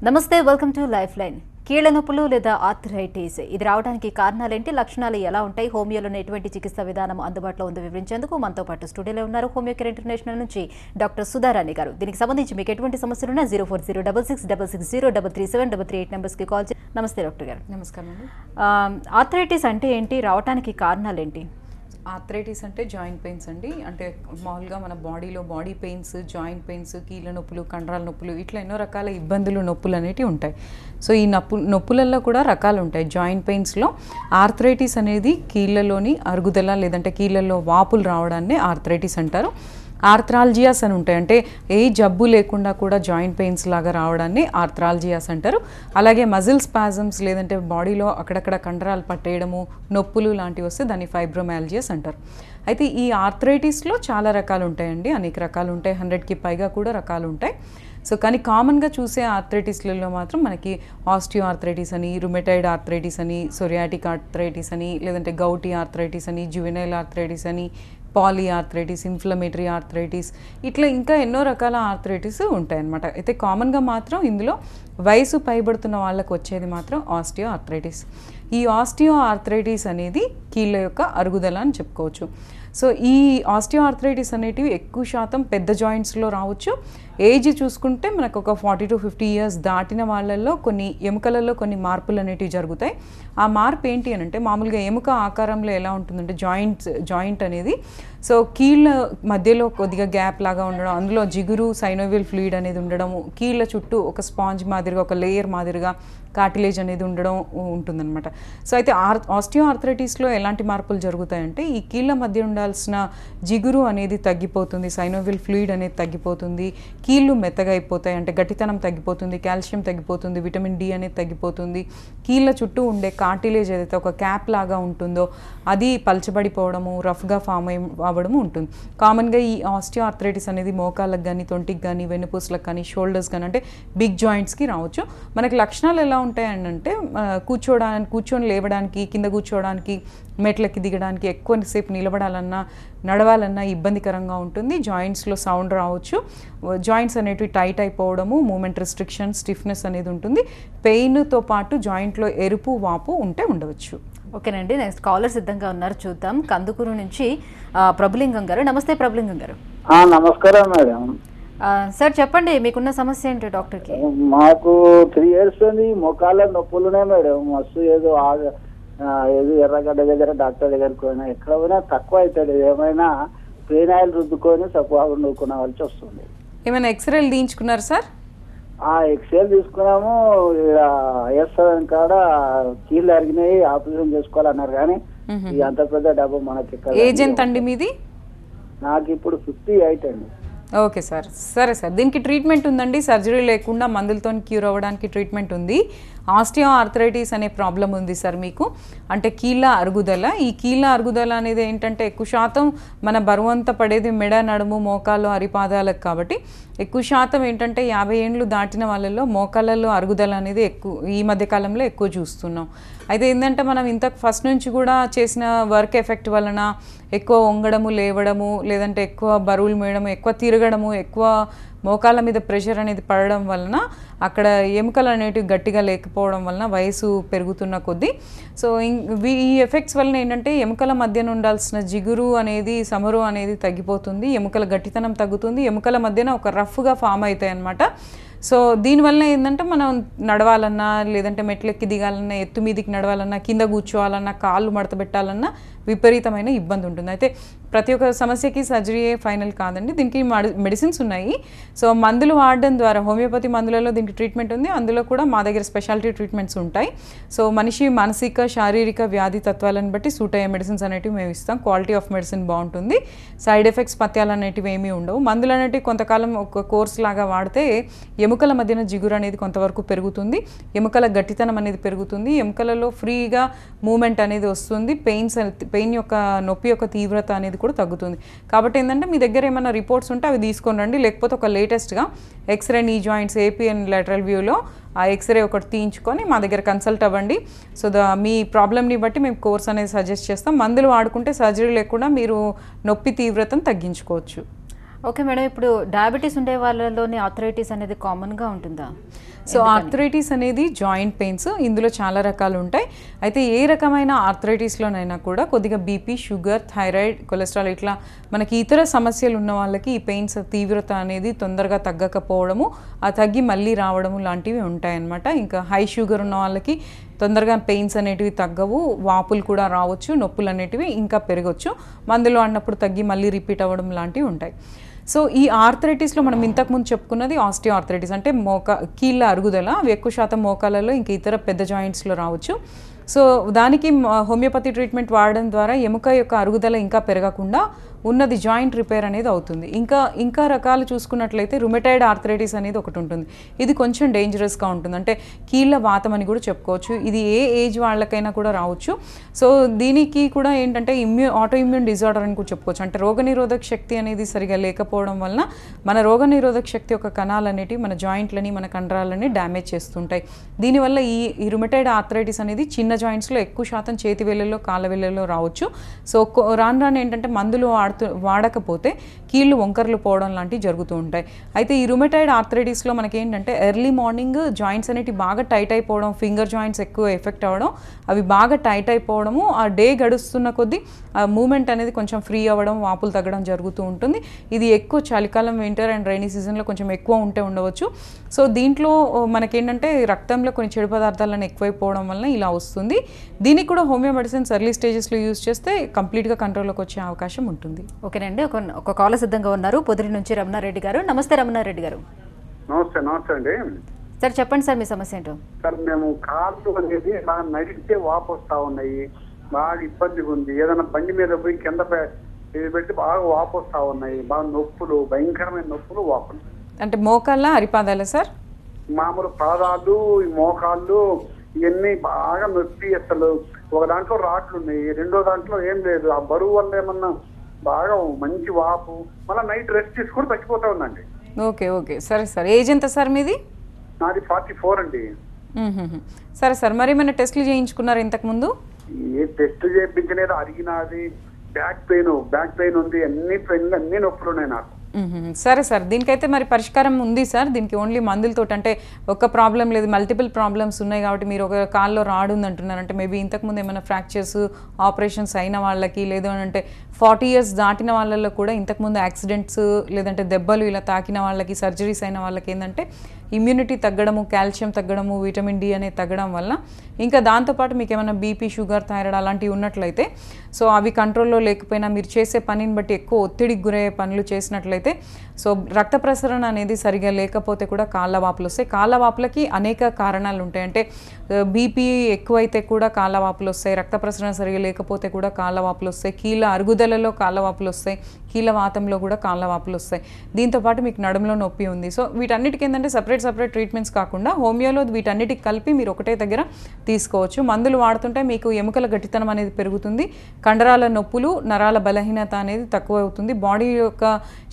నమస్తే, welcome to life line. కీళ్ల నొప్పులు లేదా ఆర్థరైటిస్ ఇది రావడానికి కారణాలేంటి, లక్షణాలు ఎలా ఉంటాయి, హోమియోలోని ఎటువంటి చికిత్సా విధానం అందుబాటులో ఉందో వివరించేందుకు మనతో పాటు స్టూడియోలో ఉన్నారు హోమియో కేర్ ఇంటర్నేషనల్ నుంచి డాక్టర్ సుధారాణి గారు. దీనికి సంబంధించి మీకు ఎటువంటి సమస్యలున్నా 040666033733 నెంబర్స్కి కాల్ చేసి. నమస్తే డాక్టర్ గారు. నమస్కారం అండి. ఆర్థరైటిస్ అంటే ఏంటి, రావడానికి కారణాలేంటి? ఆర్థరైటిస్ అంటే జాయింట్ పెయిన్స్ అండి. అంటే మామూలుగా మన బాడీలో బాడీ పెయిన్స్, జాయింట్ పెయిన్స్, కీళ్ళ నొప్పులు, కండరాల నొప్పులు, ఇట్లా ఎన్నో రకాల ఇబ్బందులు, నొప్పులు అనేవి ఉంటాయి. సో ఈ నొప్పులలో కూడా రకాలు ఉంటాయి. జాయింట్ పెయిన్స్లో ఆర్థరైటిస్ అనేది కీళ్ళలోని అరుగుదల లేదంటే కీళ్ళలో వాపులు రావడాన్ని ఆర్థరైటిస్ అంటారు. ఆర్థ్రాలజియాస్ అని ఉంటాయి, అంటే ఏ జబ్బు లేకుండా కూడా జాయింట్ పెయిన్స్ లాగా రావడాన్ని ఆర్థ్రాలజియాస్ అంటారు. అలాగే మజిల్ స్పాజమ్స్ లేదంటే బాడీలో అక్కడక్కడ కండరాలు పట్టేయడము, నొప్పులు లాంటివి వస్తే దాన్ని ఫైబ్రోమాల్జియాస్ అంటారు. అయితే ఈ ఆర్థరైటిస్లో చాలా రకాలు ఉంటాయండి, అనేక రకాలు ఉంటాయి, 100కి పైగా కూడా రకాలు ఉంటాయి. సో కానీ కామన్గా చూసే ఆర్థరైటిస్లలో మాత్రం మనకి ఆస్టియో ఆర్థరైటిస్ అని, రుమెటైడ్ ఆర్థరైటిస్ అని, సొరియాటిక్ ఆర్థరైటిస్ అని, లేదంటే గౌటీ ఆర్థరైటిస్ అని, జువెనైల్ ఆర్థరైటిస్ అని, పాలీ ఆర్థరైటిస్, ఇన్ఫ్లమేటరీ ఆర్థరైటిస్, ఇట్లా ఇంకా ఎన్నో రకాల ఆర్థరైటిస్ ఉంటాయన్నమాట. అయితే కామన్గా మాత్రం ఇందులో వయసు పైబడుతున్న వాళ్ళకు వచ్చేది మాత్రం ఆస్టియో ఆర్థరైటిస్. ఈ ఆస్టియో ఆర్థరైటిస్ అనేది కీళ్ళ యొక్క అరుగుదల అని చెప్పుకోవచ్చు. సో ఈ ఆస్టియో ఆర్థరైటిస్ అనేటివి ఎక్కువ శాతం పెద్ద జాయింట్స్లో రావచ్చు. ఏజ్ చూసుకుంటే మనకు ఒక 40 to 50 years దాటిన వాళ్ళల్లో కొన్ని ఎముకలలో కొన్ని మార్పులు అనేటివి జరుగుతాయి. ఆ మార్పు ఏంటి అని అంటే, మామూలుగా ఎముక ఆకారంలో ఎలా ఉంటుందంటే జాయింట్ అనేది, సో కీళ్ళ మధ్యలో కొద్దిగా గ్యాప్ లాగా ఉండడం, అందులో జిగురు సైనోవియల్ ఫ్లూయిడ్ అనేది ఉండడము, కీళ్ళ చుట్టూ ఒక స్పాంజ్ మాదిరిగా ఒక లేయర్ మాదిరిగా కార్టిలేజ్ అనేది ఉండడం ఉంటుందన్నమాట. సో అయితే ఆస్టియో ఆర్థరైటిస్లో ఎలాంటి మార్పులు జరుగుతాయంటే, ఈ కీళ్ళ మధ్య ఉండాల్సిన జిగురు అనేది తగ్గిపోతుంది, సైనోవియల్ ఫ్లూయిడ్ అనేది తగ్గిపోతుంది, కీళ్ళు మెత్తగా అయిపోతాయి, అంటే గట్టితనం తగ్గిపోతుంది, కాల్షియం తగ్గిపోతుంది, విటమిన్ డి అనేది తగ్గిపోతుంది, కీళ్ళ చుట్టూ ఉండే కార్టిలేజ్ ఏదైతే ఒక క్యాప్ లాగా ఉంటుందో అది పలచబడిపోవడము, రఫ్గా ఫామ్ అవ్వడము ఉంటుంది. కామన్గా ఈ ఆస్టియో ఆర్థరైటిస్ అనేది మోకాళ్ళకు కానీ, తొంటికి కానీ, వెన్నుపూసలకు కానీ, షోల్డర్స్ కానీ, అంటే బిగ్ జాయింట్స్కి రావచ్చు. మనకి లక్షణాలు ఎలా ఉంటాయంటే, కూర్చొని లేవడానికి, కింద కూర్చోవడానికి, మెట్లకి దిగడానికి, ఎక్కువసేపు నిలబడాలన్నా నడవాలన్నా ఇబ్బందికరంగా ఉంటుంది. జాయింట్స్లో సౌండ్ రావచ్చు, జాయింట్స్ అనేటివి టైట్ అయిపోవడము, మూమెంట్ రిస్ట్రిక్షన్, స్టిఫ్నెస్ అనేది ఉంటుంది. పెయిన్తో పాటు జాయింట్లో ఎరుపు, వాపు ఉంటే ఉండవచ్చు. ఓకేనండి, నెక్స్ట్ కాలర్ సిద్ధంగా ఉన్నారు, చూద్దాం. కందుకూరు నుంచి ప్రభులింగం గారు. నమస్తే ప్రభులింగం గారు. నమస్కారం మేడం. సార్ చెప్పండి, మీకున్న సమస్య ఏంటో డాక్టర్కి. మాకు 3 years ఉంది, మోకాళ్ళ నొప్పులునే మేడం. మస్తు ఏదో ఎర్రగడ్డ దగ్గర డాక్టర్ దగ్గరికి పోయినా, ఎక్కడ పోయినా తక్కువ అవుతుంది. ఏమైనా పెయిన్ ఆయిల్ రుద్దుకొని తక్కువ నూకునవలసి వస్తుంది. ఏమైనా ఎక్స్రేలు తీయించుకున్నారు సార్? ఎక్స్రేలు తీసుకున్నాము. ఐఎస్7 కాడ కీళ్ళు అరిగినాయి, ఆపరేషన్ చేసుకోవాలన్నారు. కానీ అంత పెద్ద డబ్బు మనకి. ఏజ్ ఎంత అండి మీది? నాకు ఇప్పుడు 58 అండి. ఓకే సార్, సరే సార్, దీనికి ట్రీట్మెంట్ ఉందండి. సర్జరీ లేకుండా మందులతో క్యూర్ అవ్వడానికి ట్రీట్మెంట్ ఉంది. ఆస్టియో ఆర్థరైటిస్ అనే ప్రాబ్లం ఉంది సార్ మీకు, అంటే కీళ్ళ అరుగుదల. ఈ కీళ్ళ అరుగుదల అనేది ఏంటంటే, ఎక్కువ శాతం మన బరువంతా పడేది మెడ, నడుము, మోకాలు, అరిపాదాలకు. కాబట్టి ఎక్కువ శాతం ఏంటంటే 50 ఏళ్ళు దాటిన వాళ్ళలో మోకాళ్ళలో అరుగుదల అనేది ఈ మధ్య కాలంలో ఎక్కువ చూస్తున్నాం. అయితే ఏంటంటే, మనం ఇంతకు ఫస్ట్ నుంచి కూడా చేసిన వర్క్ ఎఫెక్ట్ వలన ఎక్కువ వంగడము, లేవడము, లేదంటే ఎక్కువ బరువులు మోయడము, ఎక్కువ తిరగడము, ఎక్కువ మోకాళ్ళ మీద ప్రెషర్ అనేది పడడం వలన అక్కడ ఎముకలు అనేటివి గట్టిగా లేకపోవడం వలన వయసు పెరుగుతున్న కొద్దీ, సో ఈ ఎఫెక్ట్స్ వలన ఏంటంటే ఎముకల మధ్యన ఉండాల్సిన జిగురు అనేది, సమరు అనేది తగ్గిపోతుంది, ఎముకల గట్టితనం తగ్గుతుంది, ఎముకల మధ్యన ఒక రఫ్గా ఫామ్ అవుతాయి అన్నమాట. సో దీనివల్ల ఏంటంటే, మనం నడవాలన్నా, లేదంటే మెట్లెక్కి దిగాలన్నా, ఎత్తు మీదికి నడవాలన్నా, కింద కూర్చోవాలన్నా, కాళ్ళు మడత పెట్టాలన్నా విపరీతమైన ఇబ్బంది ఉంటుంది. అయితే ప్రతి ఒక్క సమస్యకి సర్జరీయే ఫైనల్ కాదండి, దీనికి మెడిసిన్స్ ఉన్నాయి. సో మందులు వాడడం ద్వారా, హోమియోపతి మందులలో దీనికి ట్రీట్మెంట్ ఉంది. అందులో కూడా మా దగ్గర స్పెషాలిటీ ట్రీట్మెంట్స్ ఉంటాయి. సో మనిషి మానసిక, శారీరక వ్యాధి తత్వాలను బట్టి సూట్ అయ్యే మెడిసిన్స్ అనేటివి మేము ఇస్తాం. క్వాలిటీ ఆఫ్ మెడిసిన్ బాగుంటుంది, సైడ్ ఎఫెక్ట్స్, పత్యాలు అనేటివి ఏమీ ఉండవు. మందులు అనేటివి కొంతకాలం ఒక కోర్స్ లాగా వాడితే ఎముకల మధ్యన జిగురు అనేది కొంతవరకు పెరుగుతుంది, ఎముకల గట్టితనం అనేది పెరుగుతుంది, ఎముకలలో ఫ్రీగా మూమెంట్ అనేది వస్తుంది, పెయిన్ యొక్క నొప్పి యొక్క తీవ్రత అనేది కూడా తగ్గుతుంది. కాబట్టి ఏంటంటే, మీ దగ్గర ఏమైనా రిపోర్ట్స్ ఉంటే అవి తీసుకొని రండి, లేకపోతే ఒక లేటెస్ట్గా ఎక్స్రే నీ జాయింట్స్ ఏపీఎన్ లాటరల్ వ్యూలో ఆ ఎక్స్రే ఒకటి తీయించుకొని మా దగ్గర కన్సల్ట్ అవ్వండి. సో మీ ప్రాబ్లమ్ని బట్టి మేము కోర్స్ అనేది సజెస్ట్ చేస్తాం. మందులు వాడుకుంటే సర్జరీ లేకుండా మీరు నొప్పి తీవ్రతను తగ్గించుకోవచ్చు. ఓకే మేడం, ఇప్పుడు డయాబెటీస్ ఉండే వాళ్ళలోని ఆర్థరైటిస్ అనేది కామన్గా ఉంటుందా? సో ఆర్థరైటిస్ అనేది జాయింట్ పెయిన్స్, ఇందులో చాలా రకాలు ఉంటాయి. అయితే ఏ రకమైన ఆర్థరైటిస్లోనైనా కూడా కొద్దిగా బీపీ, షుగర్, థైరాయిడ్, కొలెస్ట్రాల్ ఇట్లా మనకి ఇతర సమస్యలు ఉన్న వాళ్ళకి ఈ పెయిన్స్ తీవ్రత అనేది తొందరగా తగ్గకపోవడము, ఆ తగ్గి మళ్ళీ రావడము లాంటివి ఉంటాయన్నమాట. ఇంకా హై షుగర్ ఉన్న వాళ్ళకి తొందరగా పెయిన్స్ అనేటివి తగ్గవు, వాపులు కూడా రావచ్చు, నొప్పులు అనేటివి ఇంకా పెరగవచ్చు, మందులు అన్నప్పుడు తగ్గి మళ్ళీ రిపీట్ అవ్వడం లాంటివి ఉంటాయి. సో ఈ ఆర్థరైటిస్లో మనం ఇంతకుముందు చెప్పుకున్నది ఆస్టియో ఆర్థరైటిస్, అంటే కీళ్ళ అరుగుదల. అవి ఎక్కువ శాతం మోకాళ్ళలో ఇంకా ఇతర పెద్ద జాయింట్స్లో రావచ్చు. సో దానికి హోమియోపతి ట్రీట్మెంట్ వాడడం ద్వారా ఎముక యొక్క అరుగుదల ఇంకా పెరగకుండా ఉన్నది జాయింట్ రిపేర్ అనేది అవుతుంది. ఇంకా రకాలు చూసుకున్నట్లయితే రుమటైడ్ ఆర్థరైటిస్ అనేది ఒకటి ఉంటుంది. ఇది కొంచెం డేంజరస్గా ఉంటుంది, అంటే కీళ్ళ వాతం అని కూడా చెప్పుకోవచ్చు. ఇది ఏ ఏజ్ వాళ్ళకైనా కూడా రావచ్చు. సో దీనికి కూడా ఏంటంటే ఆటో ఇమ్యూన్ డిజార్డర్ అని కూడా చెప్పుకోవచ్చు. అంటే రోగనిరోధక శక్తి అనేది సరిగా లేకపోవడం వలన మన రోగనిరోధక శక్తి యొక్క కణాలు అనేవి మన జాయింట్లని, మన కండరాలని డ్యామేజ్ చేస్తుంటాయి. దీనివల్ల ఈ రుమటైడ్ ఆర్థరైటిస్ అనేది చిన్న జాయింట్స్లో ఎక్కువ శాతం చేతి వేళ్ళలో, కాళ్ళ వేళ్ళలో రావచ్చు. సో రాను ఏంటంటే మందులు వాడకపోతే కీళ్ళు వంకర్లు పోవడం లాంటివి జరుగుతూ ఉంటాయి. అయితే ఈ రుమటైడ్ ఆర్థరైటిస్లో మనకి ఏంటంటే ఎర్లీ మార్నింగ్ జాయింట్స్ అనేవి బాగా టైట్ అయిపోవడం, ఫింగర్ జాయింట్స్ ఎక్కువ ఎఫెక్ట్ అవ్వడం, అవి బాగా టైట్ అయిపోవడము, ఆ డే గడుస్తున్న కొద్దీ ఆ మూమెంట్ అనేది కొంచెం ఫ్రీ అవ్వడం, వాపులు తగ్గడం జరుగుతూ ఉంటుంది. ఇది ఎక్కువ చలికాలం, వింటర్ అండ్ రైనీ సీజన్లో కొంచెం ఎక్కువ ఉండవచ్చు. సో దీంట్లో మనకేంటంటే రక్తంలో కొన్ని చెడు పదార్థాలను ఎక్కువైపోవడం వలన ఇలా వస్తుంది. దీనికి కూడా హోమియో మెడిసిన్స్ ఎర్లీ స్టేజెస్లో యూజ్ చేస్తే కంప్లీట్గా కంట్రోల్లోకి వచ్చే అవకాశం ఉంటుంది. ఓకేనండి, ఒక కాల్ సిద్ధంగా ఉన్నారు పొదిరి నుంచి రమణారెడ్డి గారు. నమస్తే రమణారెడ్డి గారు. నమస్తే అండి సార్, చెప్పండి సార్ మీ సమస్య ఏంటో. సార్, మేము కాళ్ళు అనేది బాగా నడిస్తే వాపు వస్తా ఉన్నాయి, బాగా ఇబ్బందిగా ఉంది. ఏదైనా బండి మీద పోయి కింద పెట్టి బాగా వాపు వస్తా ఉన్నాయి, బాగా నొప్పులు, భయంకరమైన నొప్పులు, వాపులు. అంటే మోకాళ్ళ, అరిపాదాలా సార్? మామూలు పాదాలు, ఈ మోకాళ్ళు ఇవన్నీ బాగా నొప్పి. అసలు ఒక దాంట్లో రాట్లు ఉన్నాయి, రెండో దాంట్లో ఏం లేదు. ఆ బరువు వల్ల ఏమన్నా బాగా మంచి వాపు, మళ్ళీ నైట్ రెస్ట్ తీసుకొని తగ్గిపోతా ఉందండి. ఓకే సరే సార్. ఏజ్ ఎంత సార్ మీది? నాది 44 అండి. సరే సార్, మరి ఏమైనా టెస్ట్లు చేయించుకున్నారు ఇంతకుముందు? ఏ టెస్ట్ చేయించలేదు. అడిగినది బ్యాక్ పెయిన్ ఉంది, అన్ని నొప్పులు ఉన్నాయి నాకు. సరే సార్, దీనికైతే మరి పరిష్కారం ఉంది సార్. దీనికి ఓన్లీ మందులతో, అంటే ఒక ప్రాబ్లం లేదు, మల్టిపుల్ ప్రాబ్లమ్స్ ఉన్నాయి. కాబట్టి మీరు ఒక కాల్లో రాడు ఉంది అంటున్నారు, అంటే మేబీ ఇంతకుముందు ఏమైనా ఫ్రాక్చర్స్, ఆపరేషన్స్ అయిన వాళ్ళకి, లేదు అంటే 40 years దాటిన వాళ్ళల్లో కూడా ఇంతకుముందు యాక్సిడెంట్స్ లేదంటే దెబ్బలు ఇలా తాకిన వాళ్ళకి, సర్జరీస్ అయిన వాళ్ళకి ఏంటంటే ఇమ్యూనిటీ తగ్గడము, కాల్షియం తగ్గడము, విటమిన్ డి అనేది తగ్గడం వల్ల, ఇంకా దాంతోపాటు మీకు ఏమైనా బీపీ, షుగర్, థైరాయిడ్ అలాంటివి ఉన్నట్లయితే, సో అవి కంట్రోల్లో లేకపోయినా మీరు చేసే పనిని బట్టి ఎక్కువ ఒత్తిడికి గురయ్యే పనులు చేసినట్లయితే, సో రక్త ప్రసరణ అనేది సరిగా లేకపోతే కూడా కాళ్ళ వాపులు వస్తాయి. కాళ్ళ వాపులకి అనేక కారణాలు ఉంటాయి. అంటే బీపీ ఎక్కువైతే కూడా కాళ్ళ వాపులు వస్తాయి, రక్త ప్రసరణ సరిగా లేకపోతే కూడా కాళ్ళ వాపులు వస్తాయి, కీళ్ళ అరుగుదలలో కాళ్ళ వాపులు వస్తాయి, కీళ్ళ వాతంలో కూడా కాళ్ళ వాపులు వస్తాయి. దీంతోపాటు మీకు నడుములో నొప్పి ఉంది. సో వీటన్నిటికీ ఏంటంటే సపరేట్ ట్రీట్మెంట్స్ కాకుండా హోమియోలో వీటన్నిటికి కలిపి మీరు ఒకటే దగ్గర తీసుకోవచ్చు. మందులు వాడుతుంటే మీకు ఎముకల గట్టితనం అనేది పెరుగుతుంది, కండరాల నొప్పులు, నరాల బలహీనత అనేది తక్కువ అవుతుంది, బాడీ యొక్క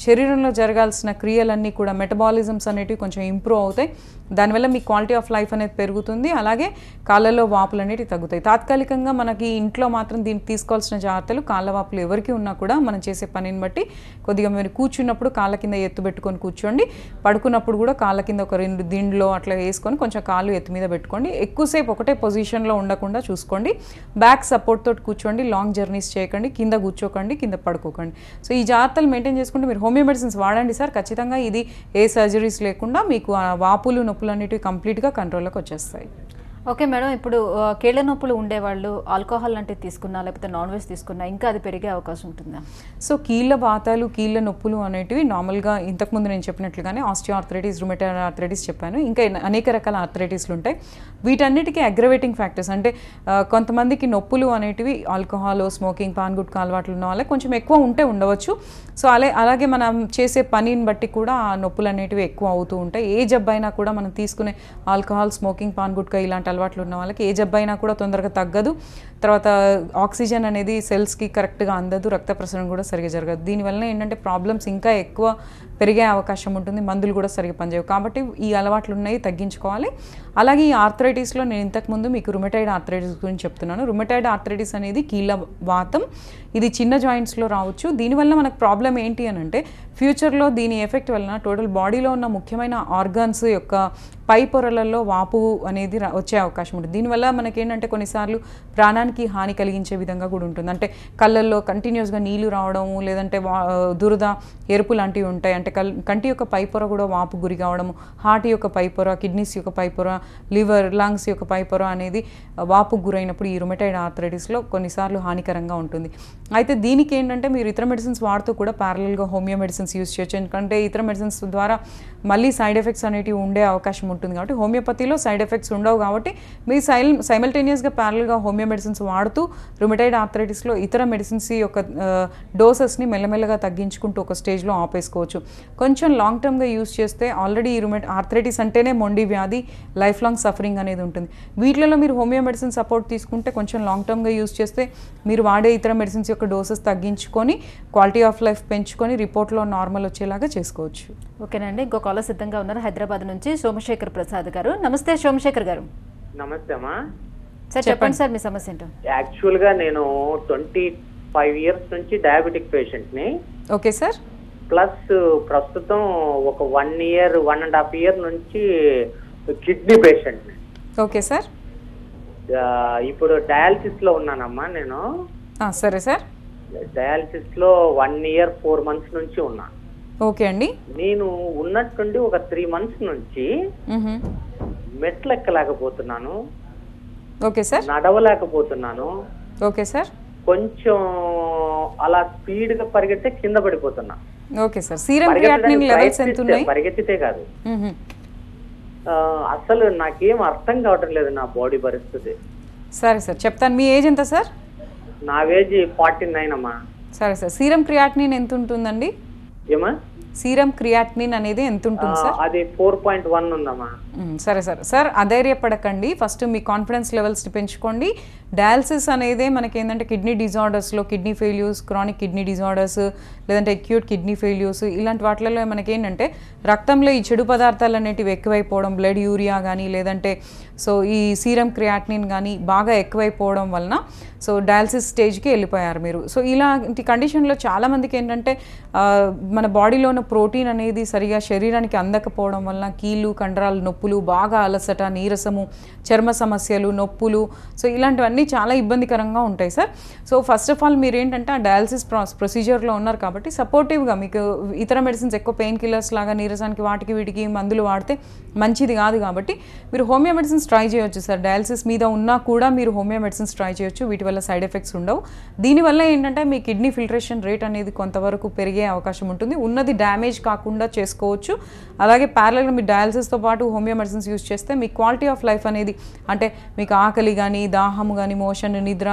శరీరంలో జరగాల్సిన క్రియలన్నీ కూడా, మెటబాలిజమ్స్ అనేటివి కొంచెం ఇంప్రూవ్ అవుతాయి. దానివల్ల మీ క్వాలిటీ ఆఫ్ లైఫ్ అనేది పెరుగుతుంది. అలాగే కాళ్ళలో వాపులు అనేవి తగ్గుతాయి. తాత్కాలికంగా మనకి ఇంట్లో మాత్రం దీనికి తీసుకోవాల్సిన జాగ్రత్తలు, కాళ్ళ వాపులు ఎవరికి ఉన్నా కూడా మనం చేసే పనిని బట్టి కొద్దిగా మీరు కూర్చున్నప్పుడు కాళ్ళ కింద ఎత్తు పెట్టుకొని కూర్చోండి, పడుకున్నప్పుడు కూడా కాళ్ళ కింద ఒక 2 దిండ్లో అట్లా వేసుకొని కొంచెం కాళ్ళు ఎత్తు మీద పెట్టుకోండి. ఎక్కువసేపు ఒకటే పొజిషన్లో ఉండకుండా చూసుకోండి. బ్యాక్ సపోర్ట్ తోటి కూర్చోండి, లాంగ్ జర్నీస్ చేయకండి, కింద కూర్చోకండి, కింద పడుకోకండి. సో ఈ జాగ్రత్తలు మెయింటైన్ చేసుకుంటే మీరు హోమియో మెడిసిన్స్ వాడండి సార్. ఖచ్చితంగా ఇది ఏ సర్జరీస్ లేకుండా మీకు ఆ వాపులు, నొప్పులు అనేటివి కంప్లీట్గా కంట్రోల్లోకి వచ్చేస్తాయి. ఓకే మేడం, ఇప్పుడు కీళ్ళ నొప్పులు ఉండేవాళ్ళు ఆల్కహాల్ లాంటివి తీసుకున్నా లేకపోతే నాన్ వెజ్ తీసుకున్నా ఇంకా అది పెరిగే అవకాశం ఉంటుందా? సో కీళ్ళ వాతాలు, కీళ్ళ నొప్పులు అనేటివి నార్మల్గా ఇంతకుముందు నేను చెప్పినట్లుగానే ఆస్టియో ఆర్థరైటిస్, రుమటాయిడ్ ఆర్థరైటిస్ చెప్పాను, ఇంకా అనేక రకాల ఆర్థరైటిస్లు ఉంటాయి. వీటన్నిటికీ అగ్రవేటింగ్ ఫ్యాక్టర్స్ అంటే కొంతమందికి నొప్పులు అనేటివి ఆల్కహాల్, స్మోకింగ్, పాన్ గుట్కా అలవాట్లు ఉన్న వాళ్ళకి కొంచెం ఎక్కువ ఉండవచ్చు. సో అలాగే మనం చేసే పనిని బట్టి కూడా ఆ నొప్పులు అనేటివి ఎక్కువ అవుతూ ఉంటాయి. ఏ జబ్బు అయినా కూడా మనం తీసుకునే ఆల్కహాల్, స్మోకింగ్, పాన్ గుట్కా ఇలాంటి అలవాట్లు ఉన్న వాళ్ళకి ఏ జబ్బు అయినా కూడా తొందరగా తగ్గదు. తర్వాత ఆక్సిజన్ అనేది సెల్స్కి కరెక్ట్గా అందదు, రక్త ప్రసరణ కూడా సరిగా జరగదు. దీనివల్ల ఏంటంటే ప్రాబ్లమ్స్ ఇంకా ఎక్కువ పెరిగే అవకాశం ఉంటుంది, మందులు కూడా సరిగా పనిచేయవు. కాబట్టి ఈ అలవాట్లు ఉన్నాయి, తగ్గించుకోవాలి. అలాగే ఈ ఆర్థరైటిస్లో నేను ఇంతకుముందు మీకు రుమటాయిడ్ ఆర్థరైటిస్ గురించి చెప్తున్నాను. రుమటాయిడ్ ఆర్థరైటిస్ అనేది కీళ్ళ వాతం, ఇది చిన్న జాయింట్స్లో రావచ్చు. దీనివల్ల మనకు ప్రాబ్లం ఏంటి అని అంటే ఫ్యూచర్లో దీని ఎఫెక్ట్ వలన టోటల్ బాడీలో ఉన్న ముఖ్యమైన ఆర్గాన్స్ యొక్క పై పొరలలో వాపు అనేది వచ్చే అవకాశం ఉంటుంది. దీనివల్ల మనకేంటంటే కొన్నిసార్లు ప్రాణానికి హాని కలిగించే విధంగా కూడా ఉంటుంది. అంటే కళ్ళల్లో కంటిన్యూస్గా నీళ్లు రావడము, లేదంటే దురద, ఎరుపు లాంటివి ఉంటాయి. అంటే కంటి యొక్క పై పొర కూడా వాపు గురి కావడము, హార్ట్ యొక్క పై పొర, కిడ్నీస్ యొక్క పై పొర, లివర్, లంగ్స్ యొక్క పై పొర అనేది వాపుకు గురైనప్పుడు ఈ రుమటైడ్ ఆర్థరైటిస్లో కొన్నిసార్లు హానికరంగా ఉంటుంది. అయితే దీనికి ఏంటంటే మీరు ఇతర మెడిసిన్స్ వాడుతూ కూడా ప్యారలల్గా హోమియో మెడిసిన్స్ యూస్ చేయొచ్చు. ఎందుకంటే ఇతర మెడిసిన్స్ ద్వారా మళ్ళీ సైడ్ ఎఫెక్ట్స్ అనేటివి ఉండే అవకాశం ఉంటుంది కాబట్టి హోమియోపతిలో సైడ్ ఎఫెక్ట్స్ ఉండవు కాబట్టి మీరు సైమల్టేనియస్గా ప్యారలల్గా హోమియో మెడిసిన్స్ వాడుతూ రుమటైడ్ ఆర్థరైటిస్లో ఇతర మెడిసిన్స్ యొక్క డోసెస్ని మెల్లమెల్లగా తగ్గించుకుంటూ ఒక స్టేజ్లో ఆపేసుకోవచ్చు. కొంచెం లాంగ్ టర్మ్గా యూస్ చేస్తే ఆల్రెడీ ఈ ఆర్థరైటిస్ అంటేనే మొండి వ్యాధి, లైఫ్ లాంగ్ సఫరింగ్ అనేది ఉంటుంది. వీటిలో మీరు హోమియో మెడిసిన్ సపోర్ట్ తీసుకుంటే కొంచెం లాంగ్ టర్మ్గా యూస్ చేస్తే మీరు వాడే ఇతర మెడిసిన్స్ యొక్క డోసెస్ తగ్గించుకొని క్వాలిటీ ఆఫ్ లైఫ్ పెంచుకొని రిపోర్ట్లో నార్మల్ వచ్చేలాగా చేసుకోవచ్చు. ఓకేనండి, ఇంకో కాలర్ సిద్ధంగా ఉన్నారు హైదరాబాద్ నుంచి సోమశేఖర్ ప్రసాద్ గారు. నమస్తే సోమశేఖర్ గారు. నమస్తే అమ్మా. సార్ చెప్పండి సార్ మీ సమస్య ఏంటో. యాక్చువల్గా నేను 25 years నుంచి డయాబెటిక్ పేషెంట్ని. Okay sir. ప్లస్ ప్రస్తుతం ఒక 1 year 1.5 year నుంచి కిడ్నీ పేషెంట్ని. Okay sir. ఇప్పుడు డయాలసిస్లో ఉన్నానమ్మా నేను. సరే సార్. డయాలసిస్లో 1 year 4 months నుంచి ఉన్నా. ఓకే అండి. నేను ఉన్నట్టుండి ఒక 3 months నుంచి మెట్లు ఎక్కలేకపోతున్నాను. Okay sir. నడవలేకపోతున్నాను. Okay sir. కొంచెం అలా స్పీడ్గా పరిగెత్తే కింద పడిపోతున్నా. Okay sir. Serum creatinine levels ఎంత ఉన్నాయి? పరిగెత్తితే కాదు, అసలు నాకేం అర్థం కావటం లేదు నా బాడీ పరిస్థితి. సరే సార్ చెప్తాను. మీ ఏజ్ ఎంత సార్? నా ఏజ్ 49 అమ్మా. సరే సార్. సీరం క్రియాటినిన్ ఎంత ఉంటుందండి? ఏమా? సీరం క్రియాటినిన్ అనేది ఎంత ఉంటుంది సార్? అది 4.1 ఉందమ్మా. సరే సార్. సార్ అధైర్యపడకండి, ఫస్ట్ మీ కాన్ఫిడెన్స్ లెవెల్స్ని పెంచుకోండి. డయాలసిస్ అనేది మనకి ఏంటంటే కిడ్నీ డిజార్డర్స్లో kidney failures, chronic kidney disorders, లేదంటే అక్యూట్ కిడ్నీ ఫెయిల్యూర్స్ ఇలాంటి వాటిలలో మనకి ఏంటంటే రక్తంలో ఈ చెడు పదార్థాలు అనేటివి ఎక్కువైపోవడం, బ్లడ్ యూరియా కానీ లేదంటే సో ఈ సీరం క్రియాటినిన్ కానీ బాగా ఎక్కువైపోవడం వలన సో డయాలసిస్ స్టేజ్కి వెళ్ళిపోయారు మీరు. సో ఇలాంటి కండిషన్లో చాలామందికి ఏంటంటే మన బాడీలో ఉన్న ప్రోటీన్ అనేది సరిగా శరీరానికి అందకపోవడం వలన కీళ్ళు, కండరాలు నొప్పులు, బాగా అలసట, నీరసము, చర్మ సమస్యలు, నొప్పులు, సో ఇలాంటివన్నీ చాలా ఇబ్బందికరంగా ఉంటాయి sir. So first of all మీరు ఏంటంటే ఆ డయాలసిస్ ప్రొసీజర్లో ఉన్నారు కాబట్టి సపోర్టివ్గా మీకు ఇతర మెడిసిన్స్ ఎక్కువ పెయిన్ కిల్లర్స్ లాగా నీరసానికి వాటికి వీటికి మందులు వాడితే మంచిది కాదు కాబట్టి మీరు హోమియో మెడిసిన్స్ ట్రై చేయొచ్చు సార్. డయాలసిస్ మీద ఉన్నా కూడా మీరు హోమియో మెడిసిన్స్ ట్రై చేయొచ్చు. వీటి వల్ల సైడ్ ఎఫెక్ట్స్ ఉండవు. దీనివల్ల ఏంటంటే మీ కిడ్నీ ఫిల్టరేషన్ రేట్ అనేది కొంతవరకు పెరిగే అవకాశం ఉంటుంది. ఉన్నది డ్యామేజ్ కాకుండా చేసుకోవచ్చు. అలాగే ప్యారలల్గా మీ డయాలసిస్తో పాటు హోమియో మెడిసిన్స్ యూస్ చేస్తే మీ క్వాలిటీ ఆఫ్ లైఫ్ అనేది అంటే మీకు ఆకలి కానీ, దాహము కానీ, మోషన్, నిద్ర,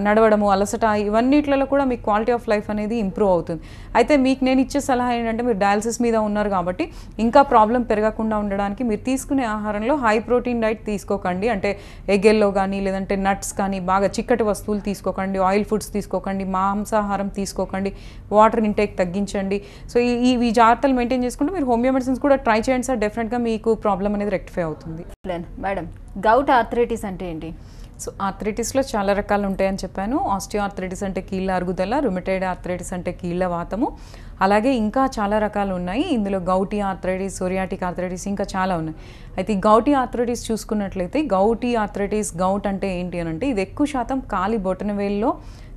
నడవడము, అలసట ఇవన్నిట్లలో కూడా మీ క్వాలిటీ ఆఫ్ లైఫ్ అనేది ఇంప్రూవ్ అవుతుంది. అయితే మీకు నేను ఇచ్చే సలహా ఏంటంటే మీరు డయాలసిస్ మీద ఉన్నారు కాబట్టి ఇంకా ప్రాబ్లం పెరగకుండా ఉండడానికి మీరు తీసుకునే ఆహారంలో హై ప్రోటీన్ డైట్ తీసుకోకండి. అంటే ఎగ్గెల్లో కానీ లేదంటే నట్స్ కానీ బాగా చిక్కటి వస్తువులు తీసుకోకండి, ఆయిల్ ఫుడ్స్ తీసుకోకండి, మాంసాహారం తీసుకోకండి, వాటర్ ఇంటేక్ తగ్గించండి. సో ఈ జాగ్రత్తలు మెయింటైన్ చేసుకుంటే మీరు హోమియో మెడిసిన్స్ కూడా ట్రై చేయండి సార్. డెఫినెట్గా మీకు ప్రాబ్లం అనేది రెక్టిఫై అవుతుంది. మేడం, గౌట్ ఆర్థరైటిస్ అంటే ఏంటి? సో ఆర్థరైటిస్లో చాలా రకాలు ఉంటాయని చెప్పాను. ఆస్టియో ఆర్థరైటిస్ అంటే కీళ్ళ అరుగుదల, రుమటైడ్ ఆర్థరైటిస్ అంటే కీళ్ళ వాతము, అలాగే ఇంకా చాలా రకాలు ఉన్నాయి. ఇందులో గౌటీ ఆర్థరైటిస్, సోరియాటిక్ ఆర్థరైటిస్ ఇంకా చాలా ఉన్నాయి. అయితే ఈ గౌటీ ఆర్థరైటిస్ చూసుకున్నట్లయితే గౌటీ ఆర్థరైటిస్, గౌట్ అంటే ఏంటి అని అంటే ఇది ఎక్కువ శాతం కాలి బొటనవేల్లో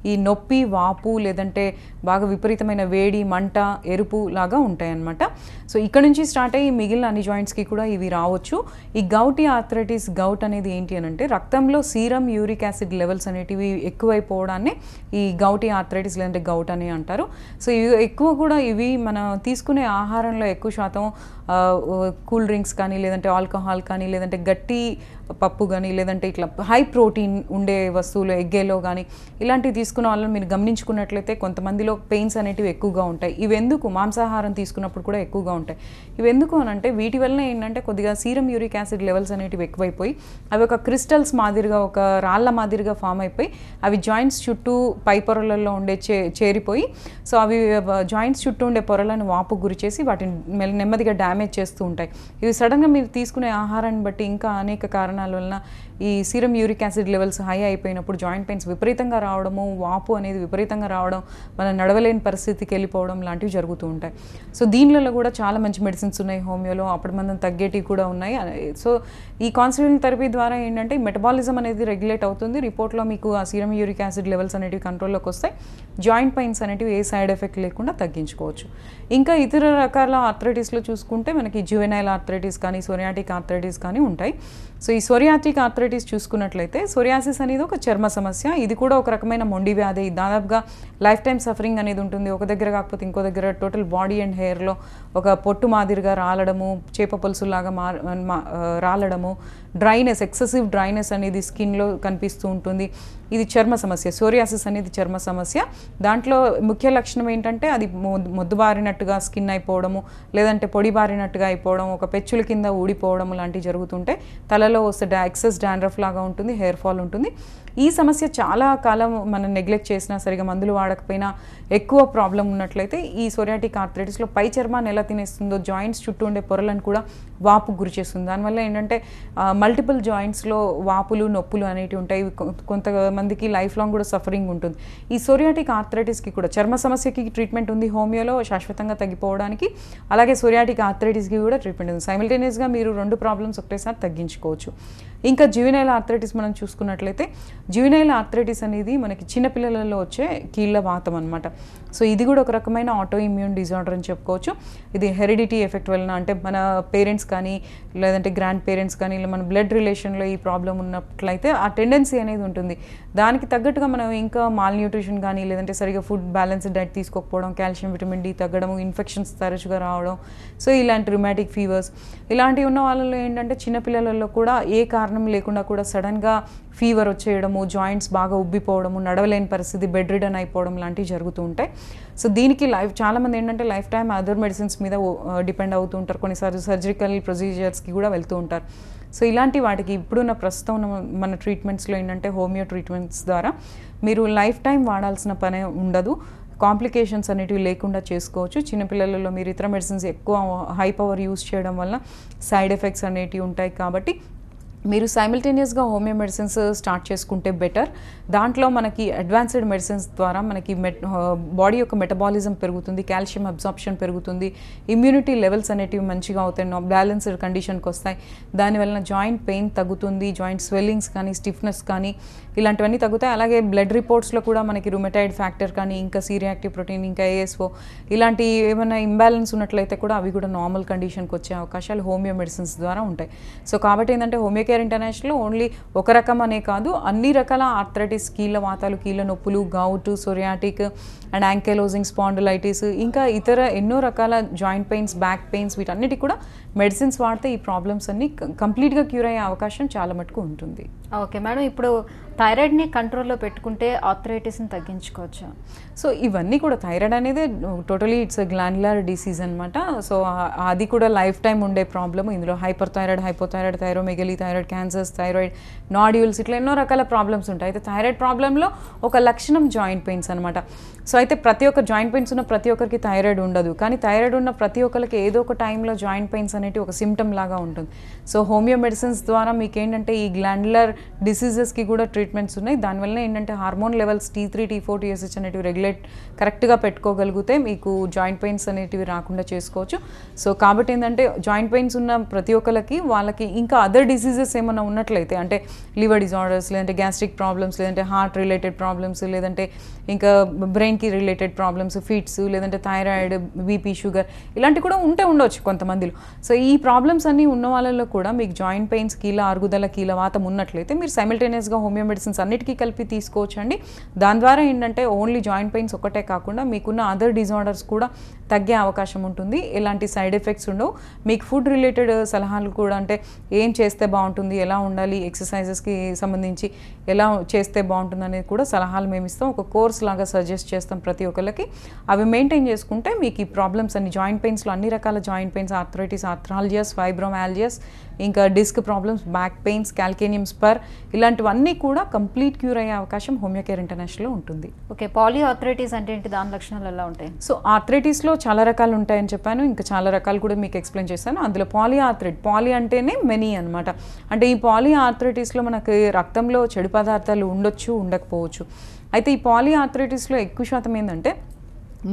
ఈ నొప్పి, వాపు లేదంటే బాగా విపరీతమైన వేడి, మంట, ఎరుపు లాగా ఉంటాయన్నమాట. సో ఇక్కడ నుంచి స్టార్ట్ అయ్యి మిగిలిన అన్ని జాయింట్స్కి కూడా ఇవి రావచ్చు. ఈ గౌటీ ఆర్థరైటిస్, గౌట్ అనేది ఏంటి అని అంటే రక్తంలో సీరం యూరిక్ యాసిడ్ లెవెల్స్ అనేటివి ఎక్కువైపోవడాన్ని ఈ గౌటీ ఆర్థరైటిస్ లేదంటే గౌట్ అని అంటారు. సో ఇవి ఎక్కువ కూడా ఇవి మనం తీసుకునే ఆహారంలో ఎక్కువ శాతం కూల్ డ్రింక్స్ కానీ లేదంటే ఆల్కహాల్ కానీ లేదంటే గట్టి పప్పు కానీ లేదంటే ఇట్లా హై ప్రోటీన్ ఉండే వస్తువులు ఎగ్గేలో కానీ ఇలాంటివి తీసుకున్న వాళ్ళని మీరు గమనించుకున్నట్లయితే కొంతమందిలో పెయిన్స్ అనేటివి ఎక్కువగా ఉంటాయి. ఇవెందుకు? మాంసాహారం తీసుకున్నప్పుడు కూడా ఎక్కువగా ఉంటాయి. ఇవెందుకు అని అంటే వీటి వలన ఏంటంటే కొద్దిగా సీరం యూరిక్ యాసిడ్ లెవెల్స్ అనేటివి ఎక్కువైపోయి అవి ఒక క్రిస్టల్స్ మాదిరిగా, ఒక రాళ్ళ మాదిరిగా ఫామ్ అయిపోయి అవి జాయింట్స్ చుట్టూ పై పొరలలో ఉండే చేరిపోయి సో అవి జాయింట్స్ చుట్టూ ఉండే పొరలను వాపుకు గురి చేసి వాటిని నెమ్మదిగా డ్యామేజ్ చేస్తూ ఉంటాయి. ఇవి సడన్గా మీరు తీసుకునే ఆహారాన్ని బట్టి ఇంకా అనేక కారణాల వలన ఈ serum uric acid levels high అయిపోయినప్పుడు జాయింట్ పెయిన్స్ విపరీతంగా రావడము, వాపు అనేది విపరీతంగా రావడం, మనం నడవలేని పరిస్థితికి వెళ్ళిపోవడం లాంటివి జరుగుతూ ఉంటాయి. సో దీనిలో కూడా చాలా మంచి మెడిసిన్స్ ఉన్నాయి హోమియోలో, అప్పుడు మనం తగ్గేటివి కూడా ఉన్నాయి. సో ఈ కాన్స్టిట్యూషన్ థెరపీ ద్వారా ఏంటంటే మెటబాలిజం అనేది రెగ్యులేట్ అవుతుంది, రిపోర్ట్లో మీకు ఆ సీరం యూరిక్ యాసిడ్ లెవెల్స్ అనేటివి కంట్రోల్లోకి వస్తాయి, జాయింట్ పెయిన్స్ అనేటివి ఏ సైడ్ ఎఫెక్ట్ లేకుండా తగ్గించుకోవచ్చు. ఇంకా ఇతర రకాల ఆర్థరైటిస్లో చూసుకుంటే మనకి జ్యువెనైల్ ఆర్థరైటిస్ కానీ సోరియాటిక్ ఆర్థరైటిస్ కానీ ఉంటాయి. సో ఈ సోరియాటిక్ ఆర్థరైటిస్ చూసుకున్నట్లయితే సోరియాసిస్ అనేది ఒక చర్మ సమస్య, ఇది కూడా ఒక రకమైన మొండి వ్యాధి. దాదాపుగా లైఫ్ టైం సఫరింగ్ అనేది ఉంటుంది, ఒక దగ్గర కాకపోతే ఇంకో దగ్గర టోటల్ బాడీ అండ్ హెయిర్లో ఒక పొట్టు మాదిరిగా రాలడము, చేప పులుసులాగా రాలడము, డ్రైనెస్, ఎక్సెసివ్ డ్రైనెస్ అనేది స్కిన్లో కనిపిస్తూ ఉంటుంది. ఇది చర్మ సమస్య. సోరియాసిస్ అనేది చర్మ సమస్య. దాంట్లో ముఖ్య లక్షణం ఏంటంటే అది మొద్దుబారినట్టుగా స్కిన్ అయిపోవడము, లేదంటే పొడి బారినట్టుగా అయిపోవడం, ఒక పెచ్చుల కింద ఊడిపోవడం లాంటివి జరుగుతుంటే తలలో వస్తే ఎక్సెస్ డాండ్రఫ్ లాగా ఉంటుంది, హెయిర్ ఫాల్ ఉంటుంది. ఈ సమస్య చాలా కాలం మనం నెగ్లెక్ట్ చేసినా, సరిగా మందులు వాడకపోయినా, ఎక్కువ ప్రాబ్లం ఉన్నట్లయితే ఈ సోరియాటిక్ ఆర్థరైటిస్లో పై చర్మాన్ని ఎలా తినేస్తుందో జాయింట్స్ చుట్టూ ఉండే పొరలను కూడా వాపు గురి చేస్తుంది. దానివల్ల ఏంటంటే మల్టిపుల్ జాయింట్స్లో వాపులు, నొప్పులు అనేవి ఉంటాయి. కొంతమందికి లైఫ్ లాంగ్ కూడా సఫరింగ్ ఉంటుంది. ఈ సోరియాటిక్ ఆర్థరైటిస్కి కూడా చర్మ సమస్యకి ట్రీట్మెంట్ ఉంది హోమియోలో శాశ్వతంగా తగ్గిపోవడానికి, అలాగే సోరియాటిక్ ఆర్థరైటిస్కి కూడా ట్రీట్మెంట్ ఉంది. సైమిల్టేనియస్గా మీరు 2 ప్రాబ్లమ్స్ ఒకటేసారి తగ్గించుకోవచ్చు. ఇంకా జ్యువెనైల్ ఆర్థరైటిస్ మనం చూసుకున్నట్లయితే జ్యువెనైల్ ఆర్థరైటిస్ అనేది మనకి చిన్నపిల్లలలో వచ్చే కీళ్ళ వాతం అనమాట. సో ఇది కూడా ఒక రకమైన ఆటో ఇమ్యూన్ డిజార్డర్ అని చెప్పుకోవచ్చు. ఇది హెరిడిటీ ఎఫెక్ట్ వలన, అంటే మన పేరెంట్స్ కానీ లేదంటే గ్రాండ్ పేరెంట్స్ కానీ ఇలా మన బ్లడ్ రిలేషన్లో ఈ ప్రాబ్లం ఉన్నట్లయితే ఆ టెండెన్సీ అనేది ఉంటుంది. దానికి తగ్గట్టుగా మనం ఇంకా మాల్ న్యూట్రిషన్ కానీ లేదంటే సరిగా ఫుడ్ బ్యాలెన్స్డ్ డైట్ తీసుకోకపోవడం, కాల్షియం, విటమిన్ డి తగ్గడము, ఇన్ఫెక్షన్స్ తరచుగా రావడం, సో ఇలాంటి రుమాటిక్ ఫీవర్స్ ఇలాంటివి ఉన్న వాళ్ళలో ఏంటంటే చిన్నపిల్లలలో కూడా ఏ కారణం లేకుండా కూడా సడన్గా ఫీవర్ వచ్చేయడము, జాయింట్స్ బాగా ఉబ్బిపోవడము, నడవలేని పరిస్థితి, బెడ్ రిడన్ అయిపోవడం లాంటివి జరుగుతూ ఉంటాయి. సో దీనికి చాలామంది ఏంటంటే లైఫ్ టైం అదర్ మెడిసిన్స్ మీద డిపెండ్ అవుతూ ఉంటారు, కొన్నిసార్లు సర్జికల్ ప్రొసీజర్స్కి కూడా వెళ్తూ ఉంటారు. సో ఇలాంటి వాటికి ఇప్పుడున్న ప్రస్తుతం మన ట్రీట్మెంట్స్లో ఏంటంటే హోమియో ట్రీట్మెంట్స్ ద్వారా మీరు లైఫ్ టైం వాడాల్సిన పని ఉండదు, కాంప్లికేషన్స్ అనేటివి లేకుండా చేసుకోవచ్చు. చిన్నపిల్లలలో మీరు ఇతర మెడిసిన్స్ ఎక్కువ హై పవర్ యూస్ చేయడం వల్ల సైడ్ ఎఫెక్ట్స్ అనేటివి ఉంటాయి. కాబట్టి మీరు సైమిల్టేనియస్గా హోమియో మెడిసిన్స్ స్టార్ట్ చేసుకుంటే బెటర్. దాంట్లో మనకి అడ్వాన్స్డ్ మెడిసిన్స్ ద్వారా మనకి బాడీ యొక్క మెటబాలిజం పెరుగుతుంది, కాల్షియం అబ్జార్ప్షన్ పెరుగుతుంది, ఇమ్యూనిటీ లెవెల్స్ అనేటివి మంచిగా అవుతాయి, బ్యాలెన్స్డ్ కండిషన్కి వస్తాయి. దానివల్ల జాయింట్ పెయిన్ తగ్గుతుంది, జాయింట్ స్వెల్లింగ్స్ కానీ స్టిఫ్నెస్ కానీ ఇలాంటివన్నీ తగ్గుతాయి. అలాగే బ్లడ్ రిపోర్ట్స్లో కూడా మనకి రుమటైడ్ ఫ్యాక్టర్ కానీ ఇంకా సి రియాక్టివ్ ప్రోటీన్ ఇంకా ఏఎస్ఓ ఇలాంటి ఏమైనా ఇంబ్యాలెన్స్ ఉన్నట్లయితే కూడా అవి కూడా నార్మల్ కండిషన్కి వచ్చే అవకాశాలు హోమియో మెడిసిన్స్ ద్వారా ఉంటాయి. సో కాబట్టి ఏంటంటే హోమియో కేర్ ఇంటర్నేషనల్ ఓన్లీ ఒక రకం అనే కాదు, అన్ని రకాల ఆర్థరైటిస్, కీళ్ళ వాతాలు, కీళ్ళ నొప్పులు, gout, psoriatic and ankylosing spondylitis ఇంకా ఇతర ఎన్నో రకాల జాయింట్ పెయిన్స్, బ్యాక్ పెయిన్స్ వీటన్నిటికి కూడా మెడిసిన్స్ వాడితే ఈ ప్రాబ్లమ్స్ అన్ని కంప్లీట్గా క్యూర్ అయ్యే అవకాశం చాలా మటుకు ఉంటుంది. ఓకే మేడం, ఇప్పుడు థైరాయిడ్ని కంట్రోల్లో పెట్టుకుంటే ఆర్థరైటిస్ని తగ్గించుకోవచ్చా? సో ఇవన్నీ కూడా థైరాయిడ్ అనేది టోటలీ ఇట్స్ గ్లాండ్యులర్ డిసీజ్ అనమాట. సో అది కూడా లైఫ్ టైం ఉండే ప్రాబ్లమ్. ఇందులో hyper thyroid, hypothyroid, thyromegaly, thyroid cancers, thyroid nodules ఇట్లా ఎన్నో రకాల ప్రాబ్లమ్స్ ఉంటాయి. అయితే థైరాయిడ్ ప్రాబ్లంలో ఒక లక్షణం జాయింట్ పెయిన్స్ అనమాట. సో అయితే ప్రతి ఒక్క జాయింట్ పెయిన్స్ ఉన్న ప్రతి ఒక్కరికి థైరాయిడ్ ఉండదు, కానీ థైరాయిడ్ ఉన్న ప్రతి ఒక్కరికి ఏదో ఒక టైంలో జాయింట్ పెయిన్స్ అనేవి ఒక సిమ్టమ్ లాగా ఉంటుంది. సో హోమియో మెడిసిన్స్ ద్వారా మీకు ఏంటంటే ఈ గ్లాండ్యులర్ డిసీజెస్కి కూడా ట్రీట్మెంట్స్ ఉన్నాయి. దానివల్ల ఏంటంటే hormone levels T3, T4, TSH అనేటివి రెగ్యులేట్ కరెక్ట్గా పెట్టుకోగలిగితే మీకు జాయింట్ పెయిన్స్ అనేటివి రాకుండా చేసుకోవచ్చు. సో కాబట్టి ఏంటంటే జాయింట్ పెయిన్స్ ఉన్న ప్రతి ఒక్కరికి వాళ్ళకి ఇంకా అదర్ డిసీజెస్ ఏమైనా ఉన్నట్లయితే, అంటే లివర్ డిజార్డర్స్, లేదంటే గ్యాస్ట్రిక్ ప్రాబ్లమ్స్, లేదంటే హార్ట్ రిలేటెడ్ ప్రాబ్లమ్స్, లేదంటే ఇంకా బ్రెయిన్కి రిలేటెడ్ ప్రాబ్లమ్స్, ఫిట్స్, లేదంటే థైరాయిడ్, బీపీ, షుగర్ ఇలాంటివి కూడా ఉండొచ్చు కొంతమందిలో. సో ఈ ప్రాబ్లమ్స్ అన్నీ ఉన్న వాళ్ళలో కూడా మీకు జాయింట్ పెయిన్స్, కీళ్ళ అరుగుదల, కీళ్ళ వాతం ఉన్నట్లయితే మీరు సైమిల్టేనియస్గా హోమియో మెడిసిన్స్ అన్నిటికీ కలిపి తీసుకోవచ్చండి. దాని ద్వారా ఏంటంటే ఓన్లీ జాయింట్ పెయిన్స్ ఒకటే కాకుండా మీకున్న అదర్ డిజార్డర్స్ కూడా తగ్గే అవకాశం ఉంటుంది. ఎలాంటి సైడ్ ఎఫెక్ట్స్ ఉండవు. మీకు ఫుడ్ రిలేటెడ్ సలహాలు కూడా, అంటే ఏం చేస్తే బాగుంటుంది, ఎలా ఉండాలి, ఎక్సర్సైజెస్కి సంబంధించి ఎలా చేస్తే బాగుంటుంది అనేది కూడా సలహాలు మేము ఇస్తాం. ఒక కోర్స్ లాగా సజెస్ట్ చేస్తాం ప్రతి ఒక్కరికి. అవి మెయింటైన్ చేసుకుంటే మీకు ఈ ప్రాబ్లమ్స్ అన్ని జాయింట్ పెయిన్స్లో అన్ని రకాల joint pains, arthritis, arthralgias, fibromyalgias, ఇంకా disc problems, back pains, calcaneum spur ఇలాంటివన్నీ కూడా కంప్లీట్ క్యూర్ అయ్యే అవకాశం హోమియో కేర్ ఇంటర్నేషనల్లో ఉంటుంది. ఓకే, పాలిఆర్థరైటిస్ అంటే ఏంటి, దాని లక్షణాలు ఎలా ఉంటాయి? సో ఆర్థరైటిస్లో చాలా రకాలు ఉంటాయని చెప్పాను, ఇంకా చాలా రకాలు కూడా మీకు ఎక్స్ప్లెయిన్ చేశాను. అందులో పాలిఆర్థరైటిస్, పాలి అంటేనే మెనీ అనమాట. అంటే ఈ పాలిఆర్థరైటిస్లో మనకి రక్తంలో చెడు పదార్థాలు ఉండొచ్చు, ఉండకపోవచ్చు. అయితే ఈ పాలిఆర్థరైటిస్లో ఎక్కువ శాతం ఏంటంటే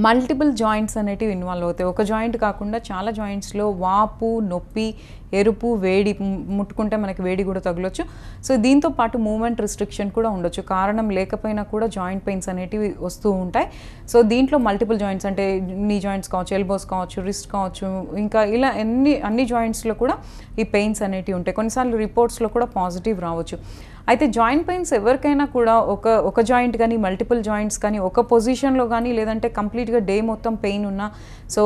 మల్టిపుల్ జాయింట్స్ అనేటివి ఇన్వాల్వ్ అవుతాయి. ఒక జాయింట్ కాకుండా చాలా జాయింట్స్లో వాపు, నొప్పి, ఎరుపు, వేడి, ముట్టుకుంటే మనకి వేడి కూడా తగలొచ్చు. సో దీంతో పాటు మూమెంట్ రిస్ట్రిక్షన్ కూడా ఉండొచ్చు. కారణం లేకపోయినా కూడా జాయింట్ పెయిన్స్ అనేటివి వస్తూ ఉంటాయి. సో దీంట్లో మల్టిపుల్ జాయింట్స్ అంటే నీ జాయింట్స్ కావచ్చు, ఎల్బోస్ కావచ్చు, రిస్ట్ కావచ్చు, ఇంకా ఇలా అన్ని జాయింట్స్లో కూడా ఈ పెయిన్స్ అనేటివి ఉంటాయి. కొన్నిసార్లు రిపోర్ట్స్లో కూడా పాజిటివ్ రావచ్చు. అయితే జాయింట్ పెయిన్స్ ఎవరికైనా కూడా ఒక జాయింట్ కానీ మల్టిపుల్ జాయింట్స్ కానీ ఒక పొజిషన్లో కానీ లేదంటే కంప్లీట్గా డే మొత్తం పెయిన్ ఉన్నా సో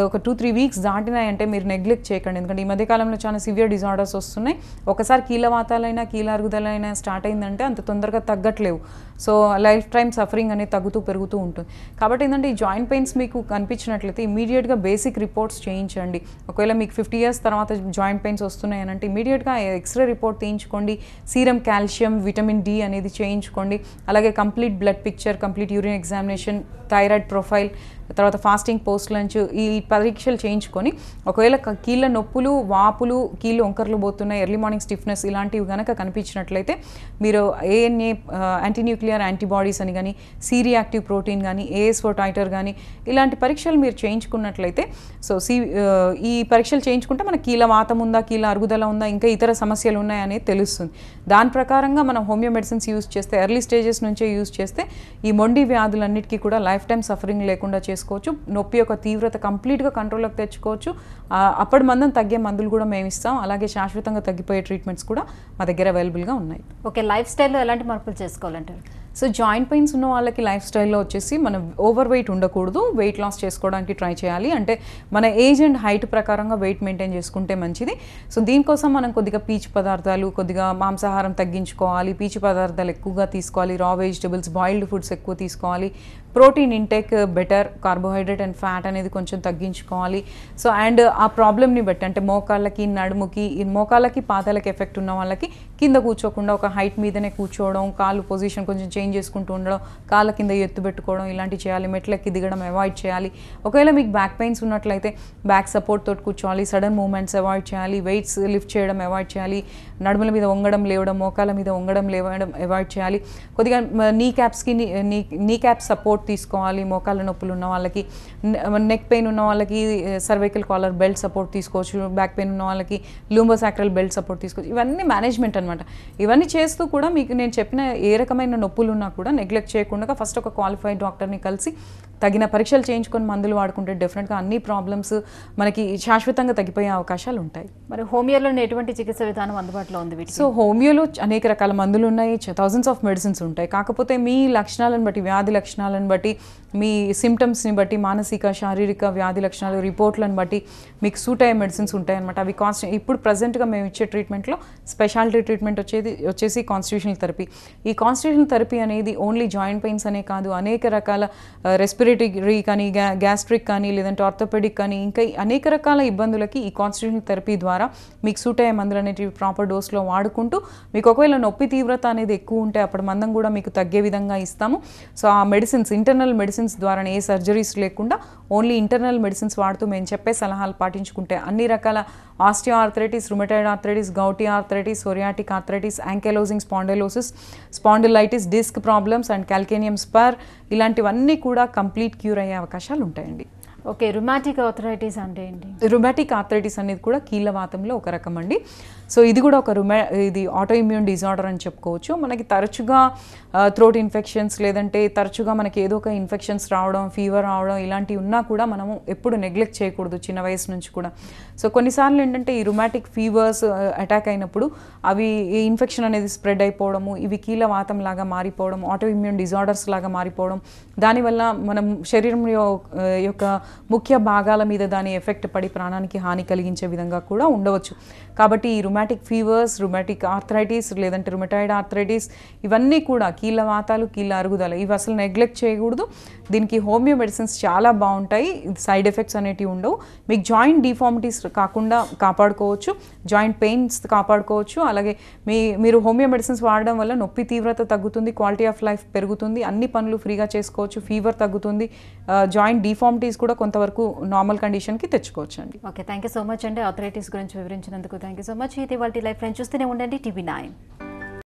ఒక 2-3 వీక్స్ దాటినాయంటే మీరు నెగ్లెక్ట్ చేయకండి. ఎందుకంటే ఈ మధ్యకాలంలో చాలా సివియర్ డిజార్డర్స్ వస్తున్నాయి. ఒకసారి కీళ్ళవాతాలైనా కీళ్ళ అరుగుదలైనా స్టార్ట్ అయిందంటే అంత తొందరగా తగ్గట్లేవు. సో లైఫ్ టైం సఫరింగ్ అనేది తగ్గుతూ పెరుగుతూ ఉంటుంది. కాబట్టి ఏంటంటే ఈ జాయింట్ పెయిన్స్ మీకు కనిపించినట్లయితే ఇమీడియట్గా బేసిక్ రిపోర్ట్స్ చేయించండి. ఒకవేళ మీకు 50 years తర్వాత జాయింట్ పెయిన్స్ వస్తున్నాయి అంటే ఇమీడియట్గా ఎక్స్రే రిపోర్ట్ తీయించుకోండి. సీరం కాల్షియం, విటమిన్ డి అనేది చేయించుకోండి. అలాగే complete blood picture, complete urine examination, thyroid profile, తర్వాత ఫాస్టింగ్, పోస్ట్ లంచ్, ఈ పరీక్షలు చేయించుకొని ఒకవేళ కీళ్ళ నొప్పులు, వాపులు, కీళ్ళు వంకర్లు పోతున్నాయి, ఎర్లీ మార్నింగ్ స్టిఫ్నెస్ ఇలాంటివి కనుక కనిపించినట్లయితే మీరు ఏఎన్ఏ యాంటీన్యూక్లియర్ యాంటీబాడీస్ అని కానీ, సి రియాక్టివ్ ప్రోటీన్ కానీ, ASO టైటర్ కానీ ఇలాంటి పరీక్షలు మీరు చేయించుకున్నట్లయితే సో ఈ పరీక్షలు చేయించుకుంటే మన కీళ్ళ వాతం ఉందా, కీళ్ళ అరుగుదల ఉందా, ఇంకా ఇతర సమస్యలు ఉన్నాయనేది తెలుస్తుంది. దాని ప్రకారంగా మనం హోమియో మెడిసిన్స్ యూజ్ చేస్తే, ఎర్లీ స్టేజెస్ నుంచే యూజ్ చేస్తే ఈ మొండి వ్యాధులన్నిటికీ కూడా లైఫ్ టైం సఫరింగ్ లేకుండా చేసుకోవచ్చు. నొప్పి యొక్క తీవ్రత కంప్లీట్గా కంట్రోల్లోకి తెచ్చుకోవచ్చు. అప్పటి మందం తగ్గే మందులు కూడా మేము ఇస్తాం. అలాగే శాశ్వతంగా తగ్గిపోయే ట్రీట్మెంట్స్ కూడా మా దగ్గర అవైలబుల్గా ఉన్నాయి. ఓకే, లైఫ్ స్టైల్లో ఎలాంటి మార్పులు చేసుకోవాలంటారు? సో జాయింట్ పెయిన్స్ ఉన్న వాళ్ళకి లైఫ్ స్టైల్లో వచ్చేసి మనం ఓవర్ వెయిట్ ఉండకూడదు, వెయిట్ లాస్ చేసుకోవడానికి ట్రై చేయాలి. అంటే మన ఏజ్ అండ్ హైట్ ప్రకారంగా వెయిట్ మెయింటైన్ చేసుకుంటే మంచిది. సో దీనికోసం మనం కొద్దిగా పీచు పదార్థాలు, కొద్దిగా మాంసాహారం తగ్గించుకోవాలి, పీచు పదార్థాలు ఎక్కువగా తీసుకోవాలి, రా వెజిటబుల్స్, బాయిల్డ్ ఫుడ్స్ ఎక్కువ తీసుకోవాలి, protein intake better, carbohydrate and fat అనేది కొంచెం తగ్గించుకోవాలి. సో అండ్ ఆ ప్రాబ్లమ్ని బట్టి అంటే మోకాళ్ళకి, నడుముకి, మోకాళ్ళకి, పాదాలకి ఎఫెక్ట్ ఉన్న వాళ్ళకి కింద కూర్చోకుండా ఒక హైట్ మీదనే కూర్చోవడం, కాళ్ళు పొజిషన్ కొంచెం చేంజ్ చేసుకుంటూ ఉండడం, కాళ్ళ కింద ఎత్తు పెట్టుకోవడం ఇలాంటివి చేయాలి. మెట్లకి దిగడం అవాయిడ్ చేయాలి. ఒకవేళ మీకు బ్యాక్ పెయిన్స్ ఉన్నట్లయితే బ్యాక్ సపోర్ట్ తోటి కూర్చోవాలి, సడన్ మూమెంట్స్ అవాయిడ్ చేయాలి, వెయిట్స్ లిఫ్ట్ చేయడం అవాయిడ్ చేయాలి, నడుముల మీద వంగడం లేవడం, మోకాళ్ళ మీద వంగడం లేవడం అవాయిడ్ చేయాలి. కొద్దిగా నీ క్యాప్స్కి నీ క్యాప్ సపోర్ట్ తీసుకోవాలి. మోకాళ్ళ నొప్పులు ఉన్న వాళ్ళకి, నెక్ పెయిన్ ఉన్న వాళ్ళకి సర్వైకల్ కాలర్ బెల్ట్ సపోర్ట్ తీసుకోవచ్చు. బ్యాక్ పెయిన్ ఉన్న వాళ్ళకి లూంబోసాక్రల్ బెల్ట్ సపోర్ట్ తీసుకోవచ్చు. ఇవన్నీ మేనేజ్మెంట్ అనమాట. ఇవన్నీ చేస్తూ కూడా మీకు నేను చెప్పిన ఏ రకమైన నొప్పులు ఉన్నా కూడా నెగ్లెక్ట్ చేయకుండా ఫస్ట్ ఒక క్వాలిఫైడ్ డాక్టర్ని కలిసి తగిన పరీక్షలు చేయించుకొని మందులు వాడుకుంటే డెఫినెట్గా అన్ని ప్రాబ్లమ్స్ మనకి శాశ్వతంగా తగ్గిపోయే అవకాశాలు ఉంటాయి. మరి హోమియోలో ఎటువంటి చికిత్స విధానం అందుబాటులో ఉంది వీటికి? సో హోమియోలో అనేక రకాల మందులు ఉన్నాయి, థౌజండ్స్ ఆఫ్ మెడిసిన్స్ ఉంటాయి. కాకపోతే మీ లక్షణాలను బట్టి, వ్యాధి లక్షణాలను బట్టి, మీ సిమ్టమ్స్ని బట్టి, మానసిక, శారీరక వ్యాధి లక్షణాలు రిపోర్ట్లను బట్టి మీకు సూట్ అయ్యే మెడిసిన్స్ ఉంటాయన్నమాట. అవి ఇప్పుడు ప్రజెంట్గా మేము ఇచ్చే ట్రీట్మెంట్లో స్పెషాలిటీ ట్రీట్మెంట్ వచ్చేసి కాన్స్టిట్యూషనల్ థెరపీ. ఈ కాన్స్టిట్యూషనల్ థెరపీ అనేది ఓన్లీ జాయింట్ పెయిన్స్ అనే కాదు, అనేక రకాల రెస్పిరేటరీ కానీ, గ్యాస్ట్రిక్ కానీ, లేదంటే ఆర్థోపెడిక్ కానీ, ఇంకా అనేక రకాల ఇబ్బందులకి ఈ కాన్స్టిట్యూషనల్ థెరపీ ద్వారా మీకు సూట్ అయ్యే మందులు అనేవి ప్రాపర్ డోస్లో వాడుకుంటూ మీకు ఒకవేళ నొప్పి తీవ్రత అనేది ఎక్కువ ఉంటే అప్పటి మందం కూడా మీకు తగ్గే విధంగా ఇస్తాము. సో ఆ మెడిసిన్స్, ఇంటర్నల్ మెడిసిన్స్ ద్వారా ఏ సర్జరీస్ లేకుండా ఓన్లీ ఇంటర్నల్ మెడిసిన్స్ వాడుతూ మేము చెప్పే సలహాలు పాటించుకుంటే అన్ని రకాల osteo arthritis, rheumatoid arthritis, gouty arthritis, psoriatic arthritis, ankylosing spondylosis, spondylitis, disc problems and calcaneum spur ఇలాంటివన్నీ కూడా కంప్లీట్ క్యూర్ అయ్యే అవకాశాలు ఉంటాయండి. ఓకే, రుమాటిక్ ఆర్థరైటిస్ అంటే ఏంటి? రుమాటిక్ ఆర్థరైటిస్ అనేది కూడా కీళ్ళవాతంలో ఒక రకం అండి. సో ఇది కూడా ఒక ఇది ఆటో ఇమ్యూన్ డిజార్డర్ అని చెప్పుకోవచ్చు. మనకి తరచుగా థ్రోట్ ఇన్ఫెక్షన్స్ లేదంటే తరచుగా మనకి ఏదో ఒక ఇన్ఫెక్షన్స్ రావడం, ఫీవర్ రావడం ఇలాంటివి ఉన్నా కూడా మనము ఎప్పుడు నెగ్లెక్ట్ చేయకూడదు చిన్న వయసు నుంచి కూడా. సో కొన్నిసార్లు ఏంటంటే ఈ రుమాటిక్ ఫీవర్స్ అటాక్ అయినప్పుడు అవి ఇన్ఫెక్షన్ అనేది స్ప్రెడ్ అయిపోవడము, ఇవి కీళ్ళవాతం లాగా మారిపోవడం, ఆటో ఇమ్యూన్ డిజార్డర్స్ లాగా మారిపోవడం, దానివల్ల మనం శరీరం యొక్క ముఖ్య భాగాల మీద దాని ఎఫెక్ట్ పడి ప్రాణానికి హాని కలిగించే విధంగా కూడా ఉండవచ్చు. కాబట్టి ఈ రుమాటిక్ ఫీవర్స్, రుమాటిక్ ఆర్థరైటిస్ లేదంటే రుమటాయిడ్ ఆర్థరైటిస్ ఇవన్నీ కూడా కీళ్ళవాతాలు, కీళ్ళ అరుగుదల ఇవి అసలు నెగ్లెక్ట్ చేయకూడదు. దీనికి హోమియో మెడిసిన్స్ చాలా బాగుంటాయి, సైడ్ ఎఫెక్ట్స్ అనేటివి ఉండవు. మీకు జాయింట్ డిఫార్మిటీస్ కాకుండా కాపాడుకోవచ్చు, జాయింట్ పెయిన్స్ కాపాడుకోవచ్చు. అలాగే మీరు హోమియో మెడిసిన్స్ వాడడం వల్ల నొప్పి తీవ్రత తగ్గుతుంది, క్వాలిటీ ఆఫ్ లైఫ్ పెరుగుతుంది, అన్ని పనులు ఫ్రీగా చేసుకోవచ్చు, ఫీవర్ తగ్గుతుంది, జాయింట్ డిఫార్మిటీస్ కూడా కొంతవరకు నార్మల్ కండిషన్కి తెచ్చుకోవచ్చు అండి. Okay, thank you so much అండి. ఆర్థరైటిస్ గురించి వివరించినందుకు థ్యాంక్ యూ సో మచ్. ఇది వాళ్ళ లైఫ్ లైన్ చూస్తూనే ఉండండి TV9.